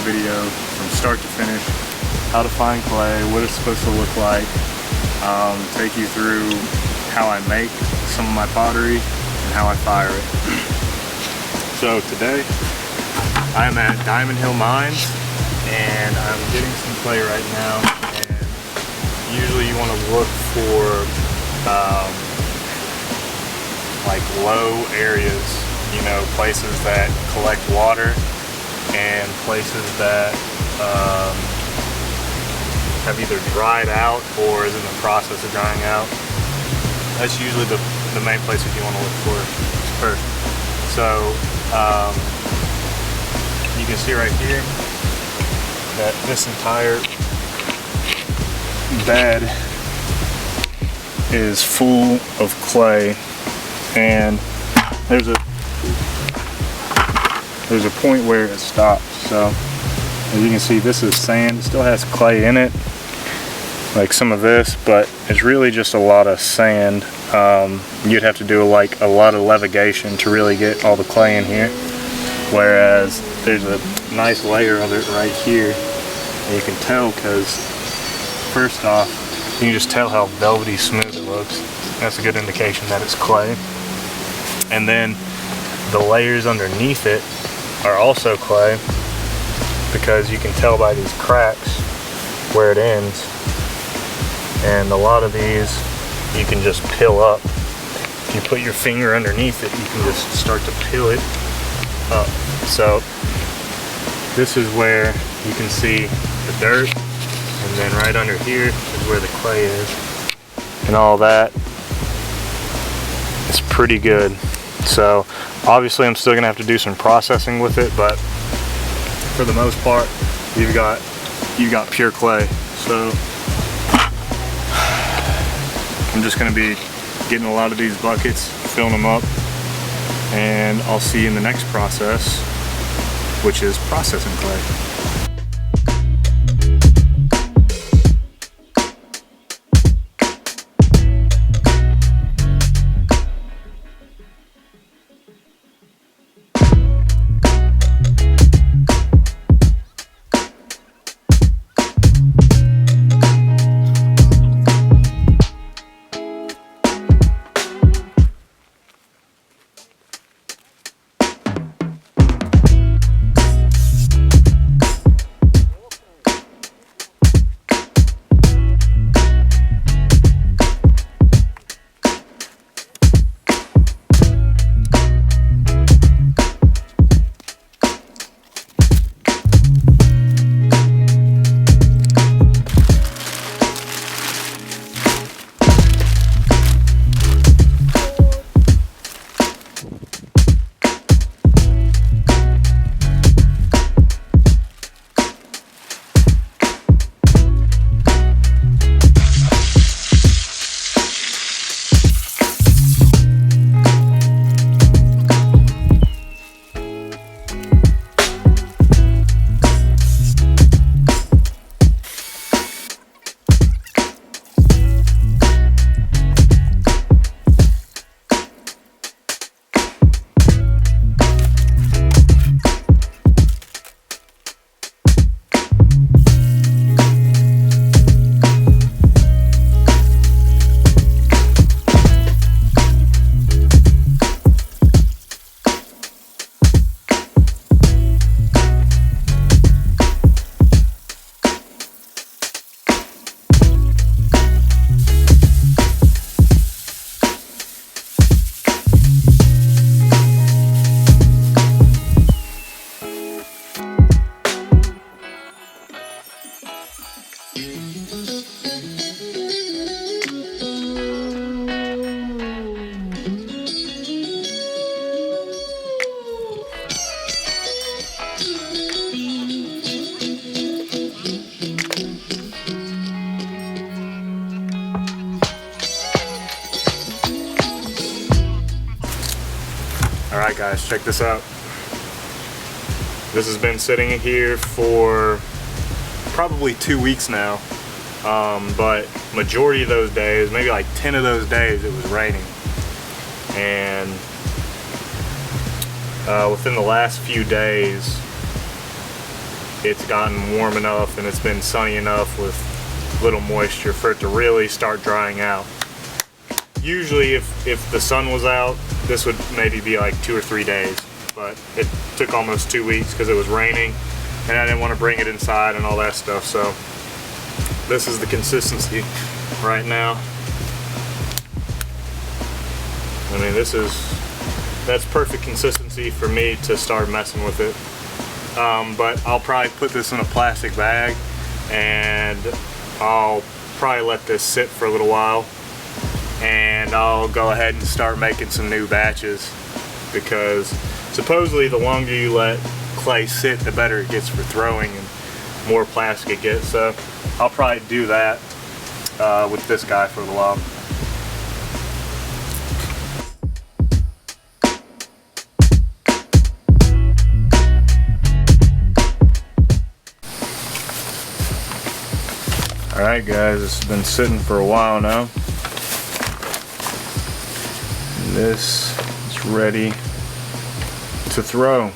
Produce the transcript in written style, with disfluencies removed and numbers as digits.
video from start to finish, how to find clay, what it's supposed to look like, take you through how I make some of my pottery and how I fire it. So today I'm at Diamond Hill Mines and I'm getting some clay right now, and usually you want to look for like low areas, you know, places that collect water and places that have either dried out or is in the process of drying out. That's usually the main places you want to look for first. So you can see right here that this entire bed is full of clay, and there's a point where it stops. So as you can see, this is sand. It still has clay in it, like some of this, but it's really just a lot of sand. You'd have to do like a lot of levigation to really get all the clay in here, whereas there's a nice layer of it right here, and you can tell because first off, you can just tell how velvety smooth it looks. That's a good indication that it's clay. And then the layers underneath it are also clay, because you can tell by these cracks where it ends. And a lot of these you can just peel up. If you put your finger underneath it, you can just start to peel it up. So this is where you can see the dirt, and then right under here is where the clay is, and all that. It's pretty good. So obviously I'm still gonna have to do some processing with it, but for the most part you've got pure clay. So I'm just gonna be getting a lot of these buckets, filling them up, and I'll see you in the next process, which is processing clay. Alright guys, check this out. This has been sitting here for probably 2 weeks now, but majority of those days, maybe like 10 of those days, it was raining. And within the last few days, it's gotten warm enough and it's been sunny enough with little moisture for it to really start drying out. Usually if the sun was out, this would maybe be like 2 or 3 days, but it took almost 2 weeks because it was raining and I didn't want to bring it inside and all that stuff. So this is the consistency right now. I mean, that's perfect consistency for me to start messing with it. But I'll probably put this in a plastic bag and I'll probably let this sit for a little while, and I'll go ahead and start making some new batches, because supposedly the longer you let clay sit, the better it gets for throwing and more plastic it gets. So I'll probably do that with this guy for a little while. Alright guys, this has been sitting for a while now. This is ready to throw.